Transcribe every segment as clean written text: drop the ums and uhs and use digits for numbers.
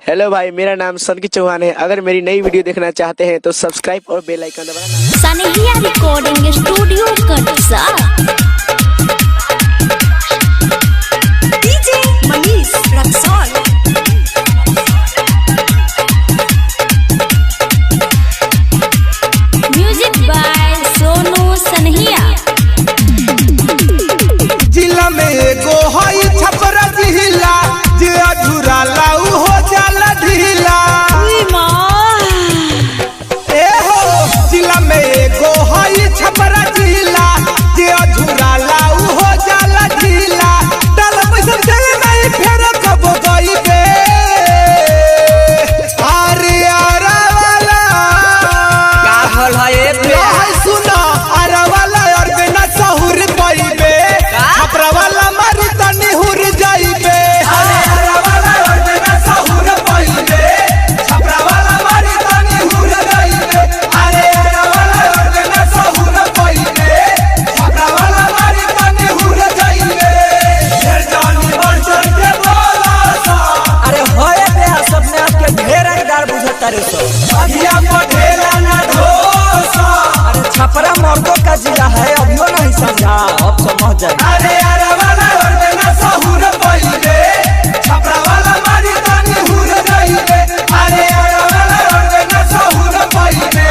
Hello भाई, मेरा नाम सनकी चौहान है। अगर मेरी नई वीडियो देखना चाहते हैं तो सब्सक्राइब और बेल आइकन दबाना। Sanhiya recording studio Katsa. DJ Manish Raxaul. Music by Sonu Sanhiya. जिला में एगो हई छपरा जिला जे अधूरा लाऊ हो जाला ढीला। ए हो जिला में एगो हई छपरा जिला जे अधूरा लाऊ हो जाला ढीला। डाल पैसा दे नहीं फेर कब गई बे। अरे यारा वाला का हल है बे सुना अरे वाला और बिना सहुर पईबे छपरा वाला मारी तनी हुर जाइबे। छपरा मर्दों का जिला है, अभियो नहीं समझा, अब समझ जाए। अरे यारा वाला और बिना सहुर पईबे छपरा वाला मारी तनी हुर जाइबे। अरे यारा वाला और बिना सहुर पईबे।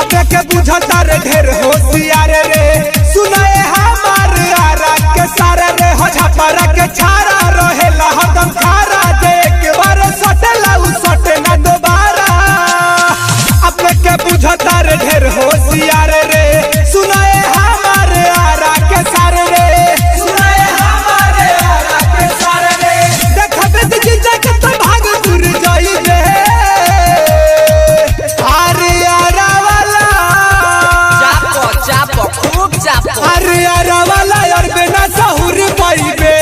अबे के बुझता रे ढेर होशियार रे सुनाए हमार आरा के सारा रे हो छपरा के छारा रहेला हदम खारा। देख बार सटेला उ सटे ना दोबारा। अबे के बुझता रे ढेर होशियार रे सुनाए हमार आरा के सारे रे सुनाए हमार आरा के सारे रे। देखबे जिंदा के तो भाग दूर जाइबे। अरे यारा वाला चापो चापो खूब चापो। अरे यारा वाला और बिना सहुर पईबे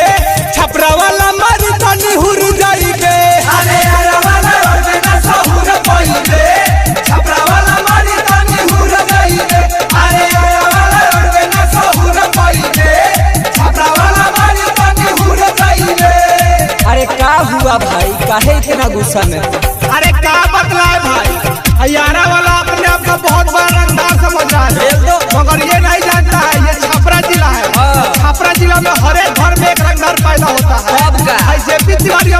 छपरा वाला मारी तनी हुर जाइबे। अरे यारा वाला और बिना सहुर पईबे छपरा वाला मारी तनी हुर जाइबे। अरे यारा वाला और बिना सहुर पईबे छपरा वाला मारी तनी हुर जाइबे। अरे का हुआ भाई, काहे इतना गुस्सा में? अरे क्या बतलाए भाई, यारा वाला अपने आप को बहुत बड़ा रंगदार समझ रहा है खेल दो। मगर ये नहीं जानता है ये छपरा जिला है। हाँ। छपरा जिला में हर एक घर में एक रंगदार पैदा होता है। कब का? जेपी तिवारी